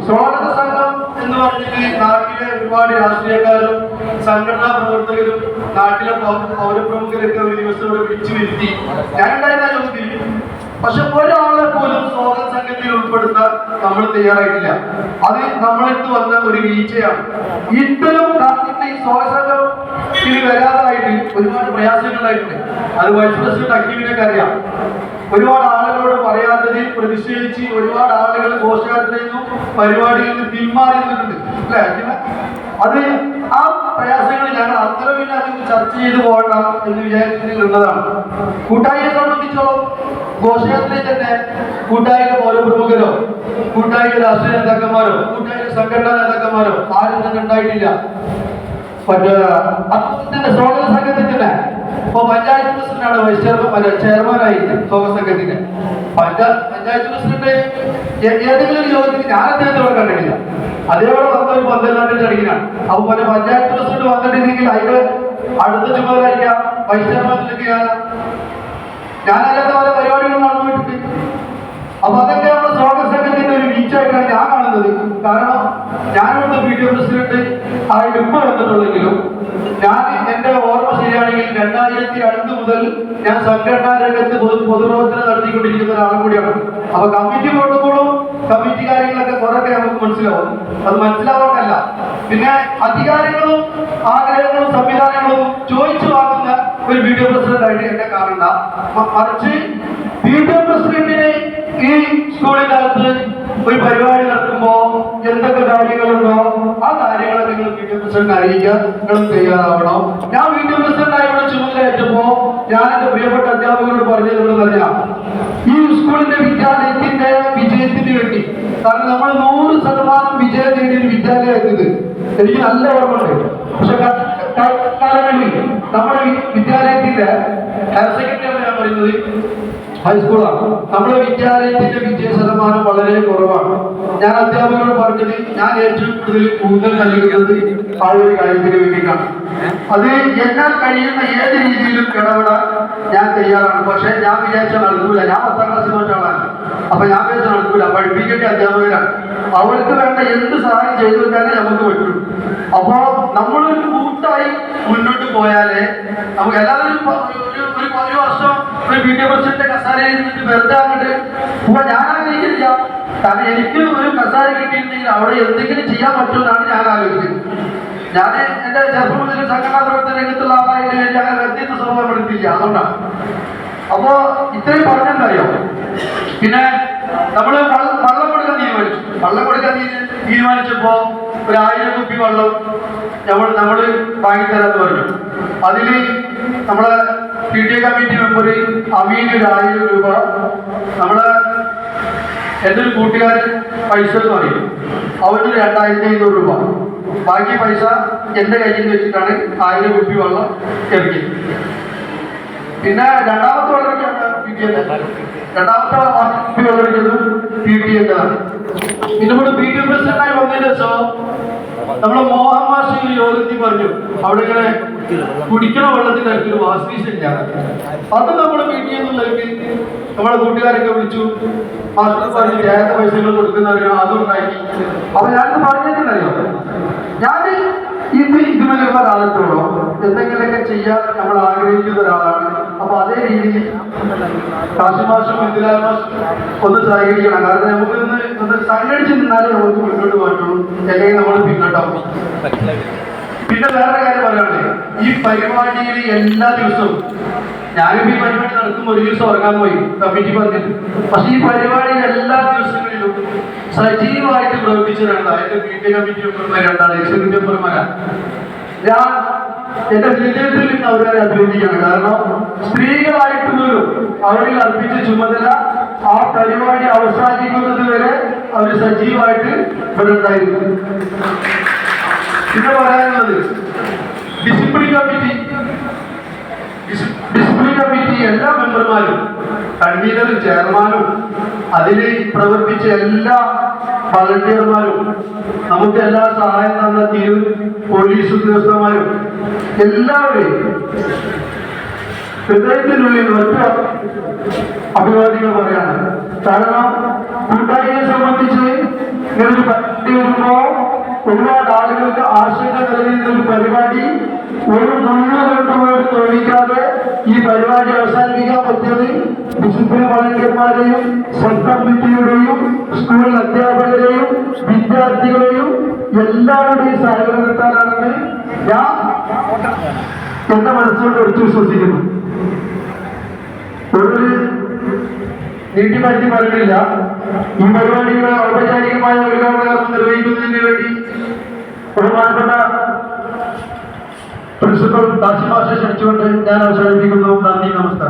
സ്വാഗത സംഘം എന്ന് പറഞ്ഞിട്ട് നാട്ടിലെ ഒരുപാട് രാഷ്ട്രീയക്കാരും സംഘടനാ പ്രവർത്തകരും നാട്ടിലെ പൗരപ്രമുഖരൊക്കെ ഒരു ദിവസം ഇവിടെ വിളിച്ചു വരുത്തി ഞാനുണ്ടായിരുന്ന യോഗത്തിൽ. പക്ഷെ ഒരാളെ പോലും സ്വാഗത സംഘത്തിൽ ഉൾപ്പെടുത്താൻ നമ്മൾ തയ്യാറായിട്ടില്ല. അത് നമ്മളെടുത്ത് വന്ന ഒരു വീഴ്ചയാണ്. ഇത്തരം ഈ സ്വാഗത സംഘം ഇത് വരാതായിട്ട് ഒരുപാട് പ്രയാസങ്ങളായിട്ടുണ്ട്. അത് വൈസ് പ്രസിഡന്റ് അക്കീമിനൊക്കെ അറിയാം. ഒരുപാട് ആളുകളോട് പറയാത്തതിൽ പ്രതിഷേധിച്ച് ഒരുപാട് ആളുകൾ ഘോഷയാത്രയിൽ നിന്നും പരിപാടിയിൽ നിന്ന് പിന്മാറി നിന്നിട്ടുണ്ട് അല്ലെ? അത് ആ പ്രയാസങ്ങൾ ഞങ്ങൾ അത്ര പിന്നെ അത് ചർച്ച ചെയ്തു പോകണ്ട എന്ന് വിചാരിച്ചിരുന്നതാണ്. കൂട്ടായിയെ സംബന്ധിച്ചോളം ഘോഷയാത്രയിൽ തന്നെ കൂട്ടായിലെ പൗരപ്രമുഖരോ കൂട്ടായിലെ രാഷ്ട്രീയ നേതാക്കന്മാരോ കൂട്ടായിലെ സംഘടനാ നേതാക്കന്മാരോ ആരും തന്നെ ഉണ്ടായിട്ടില്ല. അതുപോലെ സ്വാഗത സംഘത്തിൽ തന്നെ ഇപ്പൊ പഞ്ചായത്ത് പ്രസിഡന്റാണ് വൈസ് ചെയർമാനായി സ്വാഗത സംഘത്തിന്റെ. പഞ്ചായത്ത് പ്രസിഡന്റ് ഏതെങ്കിലും ഒരു യോഗത്തിൽ ഞാൻ അദ്ദേഹത്തെ ഇവിടെ കണ്ടിട്ടില്ല. അതേപോലെ വന്ന ഒരു 12 ചടങ്ങിനാണ്. അപ്പൊ പഞ്ചായത്ത് പ്രസിഡന്റ് വന്നിട്ടുണ്ടെങ്കിൽ അതിന്റെ അടുത്ത ചുമതലയായിരിക്കാം വൈസ് ചെയർമാനിലേക്ക് ഞാനല്ലാത്ത പല പരിപാടികളും നടന്നുപോയിട്ടുണ്ട്. അപ്പൊ അതൊക്കെ നമ്മുടെ സ്വാഗത സംഘത്തിന്റെ ഒരു വീഴ്ചയായിട്ടാണ് ഞാൻ കാണുന്നത്. കാരണം ഞാനിവിടെ PTA പ്രസിഡന്റ് ആയിട്ട് ഇപ്പൊ വന്നിട്ടുള്ളെങ്കിലും ഞാൻ എന്റെ ഓർമ്മ ശരിയാണെങ്കിൽ 2002 മുതൽ ഞാൻ സംഘടനാ രംഗത്ത് പൊതുപ്രവർത്തനം നടത്തിക്കൊണ്ടിരിക്കുന്ന ഒരാളും കൂടിയാണ്. അപ്പൊ കമ്മിറ്റി പ്രോട്ടോക്കോളും കമ്മിറ്റി കാര്യങ്ങളൊക്കെ കുറെയൊക്കെ നമുക്ക് മനസ്സിലാവും. അത് മനസ്സിലാവാനല്ല, പിന്നെ അധികാരങ്ങളും ആഗ്രഹങ്ങളും സംവിധാനങ്ങളും ചോദിച്ചു വാങ്ങുന്ന ഒരു PTA പ്രസിഡന്റ് ആയിട്ട് എന്നെ കാണണ്ട. മറിച്ച് PTA പ്രസിഡന്റിന് ഈ സ്കൂളിന്റെ അകത്ത് ഒരു പരിപാടി നടത്തുമ്പോ എന്തൊക്കെ കാര്യങ്ങളുണ്ടോ ആ കാര്യങ്ങളൊക്കെ നിങ്ങൾ PTA പ്രസിഡന്റ് അറിയിക്കാൻ നിങ്ങൾ തയ്യാറാവണം. ഞാൻ PTA പ്രസിഡന്റായി ഇവിടെ ചുമതലയേറ്റപ്പോ ഞാൻ എന്റെ പ്രിയപ്പെട്ട അധ്യാപകരോട് പറഞ്ഞത് ഇവിടെ തന്നെയാ, ഈ സ്കൂളിന്റെ വിദ്യാലയത്തിന്റെ വിജയത്തിന് വേണ്ടി. കാരണം നമ്മൾ 100% വിജയം നേടിയ ഒരു വിദ്യാലയമായിരുന്നത് എനിക്ക് നല്ല ഓർമ്മയുണ്ട്. പക്ഷെ കാലങ്ങളിൽ നമ്മുടെ വിദ്യാലയത്തിന്റെ ഹയർ സെക്കൻഡറി ഞാൻ പറയുന്നത് ഹൈസ്കൂളാണ്. നമ്മുടെ വിദ്യാലയത്തിന്റെ വിജയ ശതമാനം വളരെ കുറവാണ്. ഞാൻ അധ്യാപകരോട് പറഞ്ഞത് ഞാൻ ഏറ്റവും കൂടുതൽ നൽകുന്നത് ആ ഒരു കാര്യത്തിന് വേണ്ടിയിട്ടാണ്. അത് എന്നാൽ കഴിയുന്ന ഏത് രീതിയിലും ഇടപെടാൻ ഞാൻ തയ്യാറാണ്. പക്ഷെ ഞാൻ വിചാരിച്ചാൽ നടക്കൂല. ഞാൻ 10ാം ക്ലാസ്സിൽ തോറ്റ ആളാണ്. അപ്പൊ ഞാൻ വിചാരിച്ചാൽ നടക്കൂല. പഠിപ്പിക്കേണ്ട അധ്യാപകരാണ്. അവർക്ക് വേണ്ട എന്ത് സഹായം ചെയ്തു വെക്കാനേ നമുക്ക് പറ്റും. അപ്പോ നമ്മളൊരു കൂട്ടായി മുന്നോട്ട് പോയാലേ നമുക്ക് എല്ലാവരും ഒരു വർഷം ഒരു PTA പ്രസിഡന്റ് കസാരയിൽ നിന്നിട്ട് വെറുതെ അങ്ങോട്ട് അപ്പൊ ഞാൻ ആഗ്രഹിക്കുന്നില്ല. കാരണം എനിക്ക് ഒരു കസാര കിട്ടിയിട്ടുണ്ടെങ്കിൽ അവിടെ എന്തെങ്കിലും ചെയ്യാൻ പറ്റുമെന്നാണ് ഞാൻ ആലോചിക്കുന്നത്. ഞാൻ എന്റെ ചെറുപ്പം മുതൽ സംഘടനാ പ്രവർത്തന രംഗത്തുള്ള ആളായിട്ട് ഞാൻ വ്യക്തിത്വ സ്വഭാവം എടുത്തില്ല. അതുകൊണ്ടാണ്. അപ്പോ ഇത്രയും പറഞ്ഞെന്നറിയോ. പിന്നെ നമ്മള് വള്ളം കൊടുക്കാൻ തീരുമാനിച്ചു. വള്ളം കൊടുക്കാൻ തീരുമാനിച്ചപ്പോ 1000 കുപ്പി വെള്ളം നമ്മള് വാങ്ങിത്തരാന്ന് പറഞ്ഞു. അതില് നമ്മളെ PTA കമ്മിറ്റി മെമ്പർ അമീൻ 1000 രൂപ, നമ്മളെ എൻ്റെ ഒരു കൂട്ടുകാരൻ പൈസ എന്ന് പറയും, അവന് 2500 രൂപ, ബാക്കി പൈസ എൻ്റെ കയ്യിൽ വെച്ചിട്ടാണ് 1000 കുപ്പി വെള്ളം ഇറക്കിയത്. പിന്നെ രണ്ടാമത്തെ കുപ്പി വെള്ളമെടുക്കുന്നത് PTA-ൻ്റെതാണ്. പിന്നെ ഇവിടെ PTA പ്രസിഡന്റായി വന്നതിന് ശേഷം നമ്മളെ മോഹൻ മാഷി ഒരു യോഗത്തിൽ പറഞ്ഞു അവിടെ ഇങ്ങനെ കുടിക്കണ വെള്ളത്തിന്റെ അടുത്തൊരു വാസ്തീസില്ല. അത് നമ്മൾ PTA എന്നുള്ളവർക്ക് നമ്മളെ കൂട്ടുകാരൊക്കെ വിളിച്ചു മാസ്റ്റർ പറഞ്ഞ് ദേഹത്തെ പൈസകൾ കൊടുക്കുന്നവരോ അതുണ്ടാക്കി. അപ്പൊ ഞാനിത് പറഞ്ഞിട്ടുണ്ടല്ലോ, ഞാൻ ഇതുവരെയുള്ള കാലത്തോളം എന്തെങ്കിലുമൊക്കെ ചെയ്യാൻ നമ്മൾ ആഗ്രഹിക്കുന്ന ഒരാളാണ്. അപ്പൊ അതേ രീതിയിൽ കാശിമാഷും ഇന്ദിരാ മാഷും ഒന്ന് സഹകരിക്കണം. കാരണം നമുക്ക് ഒന്ന് സംഘടിച്ച് നിന്നാലേ നമുക്ക് മുന്നോട്ട് പോയിട്ടുള്ളൂ, അല്ലെങ്കിൽ നമ്മൾ പിന്നോട്ടാവും. പിന്നെ വേറെ കാര്യം പറയാനുണ്ട്, ഈ പരിപാടിയിൽ എല്ലാ ദിവസവും ഞാനും ഈ പരിപാടി നടക്കുമ്പോൾ ഒരു ദിവസം ഉറങ്ങാൻ പോയി കമ്മിറ്റി പറഞ്ഞിട്ട്. പക്ഷെ ഈ പരിപാടിയിൽ എല്ലാ ദിവസങ്ങളിലും സജീവമായിട്ട് പ്രവർത്തിച്ചവരാണ് അതിന്റെ PTA കമ്മിറ്റി മെമ്പർമാർ, 2 എക്സിക്യൂട്ടീവ് മെമ്പർമാരാണ്. ഞാൻ എന്റെ ഹൃദയത്തിൽ നിന്ന് അവരെ അഭിനന്ദിക്കുകയാണ്. കാരണം സ്ത്രീകളായിട്ട് പോലും അവരിൽ അർപ്പിച്ച ചുമതല ആ പരിപാടി അവസാനിക്കുന്നത് വരെ അവർ സജീവമായിട്ട് ഇവിടെ ഉണ്ടായിരുന്നു. പിന്നെ പറയാനുള്ളത് ഡിസിപ്ലിൻ കമ്മിറ്റി എല്ലാ മെമ്പർമാരും, കൺവീനറും ചെയർമാനും അതിൽ പ്രവർത്തിച്ച എല്ലാ വളണ്ടിയർമാരും, നമുക്ക് എല്ലാ സഹായം തന്ന പോലീസ് ഉദ്യോഗസ്ഥന്മാരും എല്ലാവരെയും ഹൃദയത്തിനുള്ളിൽ ഒറ്റ അഭിവാദ്യങ്ങൾ പറയാണ്. കാരണം കൂട്ടായിയെ സംബന്ധിച്ച് ഇങ്ങനൊരു കേൾക്കുമ്പോൾ ഒരുപാട് ആളുകൾക്ക് ആശങ്ക നൽകുന്ന ഒരു പരിപാടി ഒരു മുഴുവൻ തോന്നിക്കാതെ ഈ പരിപാടി അവസാനിപ്പിക്കാൻ പറ്റിയത് ഡിസിപ്ലിൻ വളണ്ടിയർമാരെയും സബ് കമ്മിറ്റിയുടെയും സ്കൂൾ അധ്യാപകരെയും വിദ്യാർത്ഥികളെയും എല്ലാവരുടെയും സഹകരണത്താലാണെന്ന് ഞാൻ എന്റെ മനസ്സുകൊണ്ട് ഉറച്ചു വിശ്വസിക്കുന്നു. ഒരു നീട്ടിപ്പറ്റി പറഞ്ഞില്ല. ഈ പരിപാടിയുടെ ഔപചാരികമായ ഉദ്ഘാടനം നിർവഹിക്കുന്നതിന് വേണ്ടി ബഹുമാനപ്പെട്ട പ്രിൻസിപ്പൽ ദാസിമാഷെ ക്ഷണിച്ചുകൊണ്ട് ഞാൻ അവസാനിപ്പിക്കുന്നു. നന്ദി, നമസ്കാരം.